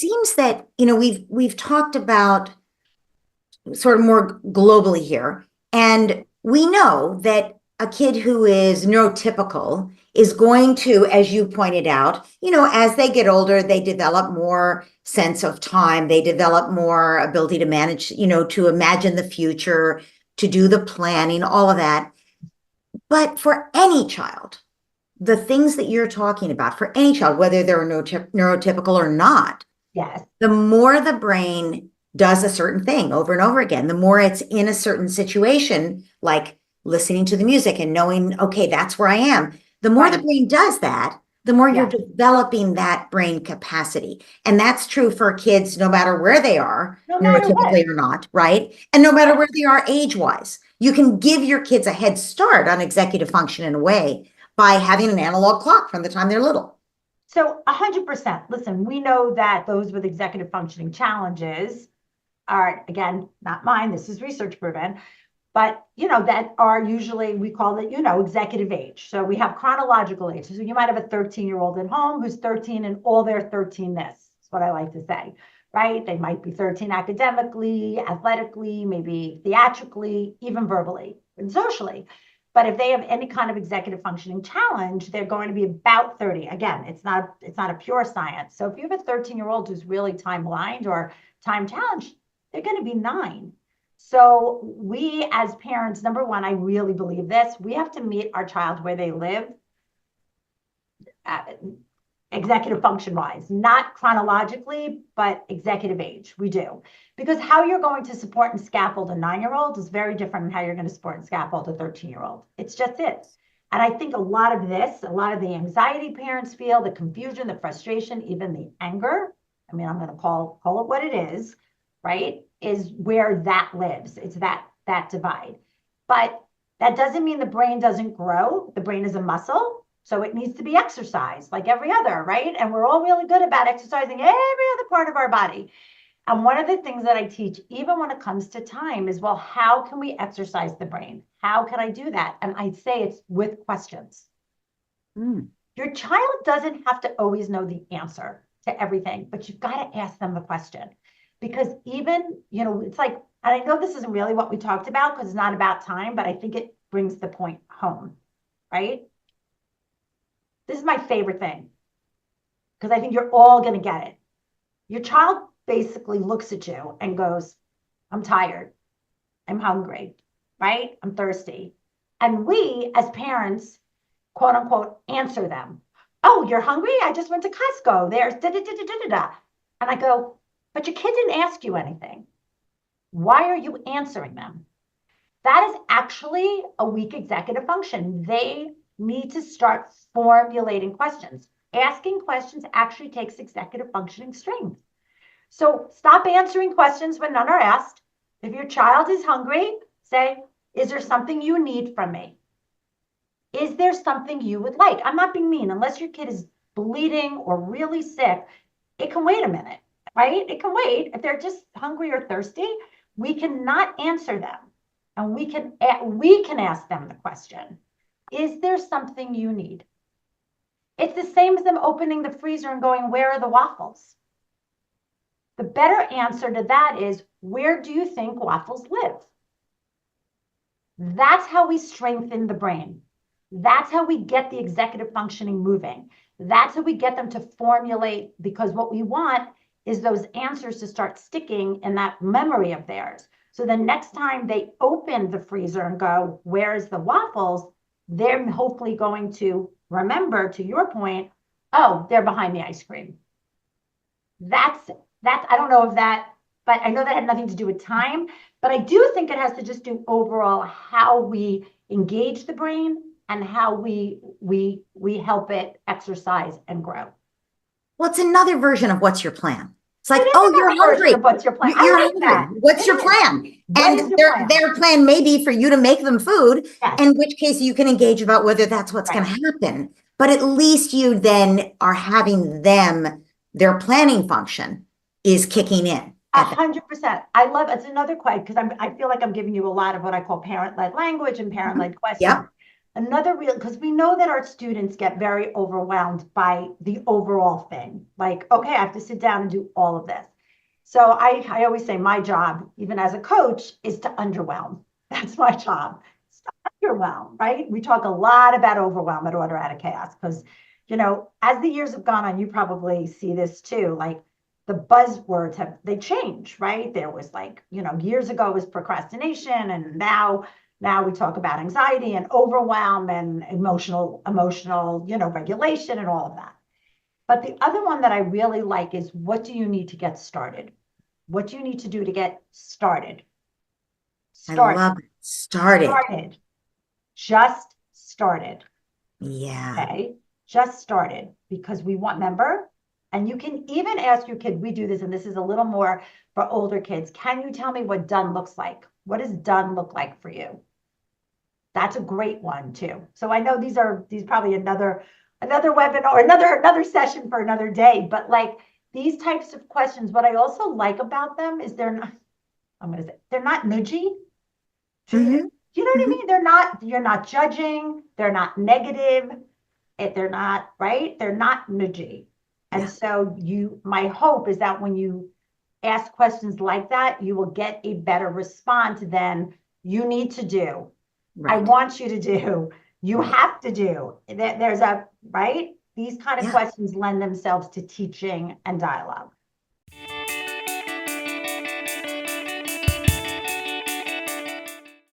seems that, we've talked about sort of more globally here, and we know that a kid who is neurotypical is going to, as you pointed out, as they get older, they develop more sense of time, they develop more ability to manage, to imagine the future, to do the planning, all of that. But for any child, the things that you're talking about, for any child, whether they're neurotypical or not, Yes. the more the brain does a certain thing over and over again, the more it's in a certain situation, like listening to the music and knowing, okay, that's where I am. The more the brain does that, the more you're developing that brain capacity. And that's true for kids, no matter where they are, No matter what. neurotypically or not, right? And no matter where they are age-wise, you can give your kids a head start on executive function in a way by having an analog clock from the time they're little. So 100%. Listen, we know that those with executive functioning challenges are, again, not mine, this is research proven, but that are usually, we call it, executive age. So we have chronological age. So you might have a 13-year-old at home who's 13 and all their 13-ness. That's what I like to say, right? They might be 13 academically, athletically, maybe theatrically, even verbally and socially. But if they have any kind of executive functioning challenge, they're going to be about 30. Again, it's not a pure science. So if you have a 13-year-old who's really time blind or time challenged, they're going to be 9. So we as parents, number one, I really believe this, we have to meet our child where they live, executive function wise, not chronologically, but executive age. We do. Because how you're going to support and scaffold a 9-year-old is very different than how you're going to support and scaffold a 13-year-old. It's just it. And I think a lot of the anxiety parents feel, the confusion, the frustration, even the anger, I mean, I'm going to call it what it is, right, is where that lives. It's that divide. But that doesn't mean the brain doesn't grow. The brain is a muscle, so it needs to be exercised like every other, right? And we're all really good about exercising every other part of our body. And one of the things that I teach, even when it comes to time, is, well, how can we exercise the brain? How can I do that? And I'd say it's with questions. Your child doesn't have to always know the answer to everything, but you've got to ask them the question. Because even, it's like, and I know this isn't really what we talked about because it's not about time, but I think it brings the point home, right? This is my favorite thing because I think you're all going to get it. Your child basically looks at you and goes, I'm tired. I'm hungry, right? I'm thirsty. And we as parents, quote unquote, answer them. Oh, you're hungry? I just went to Costco. There's da-da-da-da-da-da. And I go, but your kid didn't ask you anything. Why are you answering them? That is actually a weak executive function. They need to start formulating questions. Asking questions actually takes executive functioning strength. So stop answering questions when none are asked. If your child is hungry, say, is there something you need from me? Is there something you would like? I'm not being mean. Unless your kid is bleeding or really sick, it can wait a minute, right? It can wait. If they're just hungry or thirsty, we cannot answer them. And we can ask them the question, is there something you need? It's the same as them opening the freezer and going, where are the waffles? The better answer to that is, where do you think waffles live? That's how we strengthen the brain. That's how we get the executive functioning moving. That's how we get them to formulate, because what we want is those answers to start sticking in that memory of theirs. So the next time they open the freezer and go, where's the waffles? They're hopefully going to remember, to your point, oh, they're behind the ice cream. That's, I don't know if that, but I know that had nothing to do with time, but I do think it has to just do overall how we engage the brain and how we help it exercise and grow. Well, it's another version of what's your plan. It's like, oh, you're hungry. What's your plan? You're hungry. What's your plan? And their plan may be for you to make them food, in which case you can engage about whether that's what's going to happen. But at least you then are having them, their planning function is kicking in. 100%. I love it's another question because I feel like I'm giving you a lot of what I call parent-led language and parent-led questions. Yep. Another real, because we know that our students get very overwhelmed by the overall thing. Like, okay, I have to sit down and do all of this. So I always say my job, even as a coach, is to underwhelm. That's my job. It's to underwhelm, right? We talk a lot about overwhelm at Order Out of Chaos because, as the years have gone on, you probably see this too. Like the buzzwords they change, right? There was like, years ago it was procrastination, and now we talk about anxiety and overwhelm and emotional, regulation and all of that. But the other one that I really like is, what do you need to get started? What do you need to do to get started? I love it. Started. Started. Just started. Yeah. Okay. Just started, because we want, remember, and you can even ask your kid, we do this, and this is a little more for older kids. Can you tell me what done looks like? What does done look like for you? That's a great one too. So I know these probably another webinar or another session for another day, but like these types of questions, what I also like about them is they're not nudgy to you. Mm-hmm. You know what I Mm-hmm. mean? You're not judging, they're not negative, they're not, right? They're not nudgy. And Yeah. so my hope is that when you ask questions like that, you will get a better response than you need to do. I Right. want you to do, you Right. have to do. Right? These kind of Yeah. questions lend themselves to teaching and dialogue.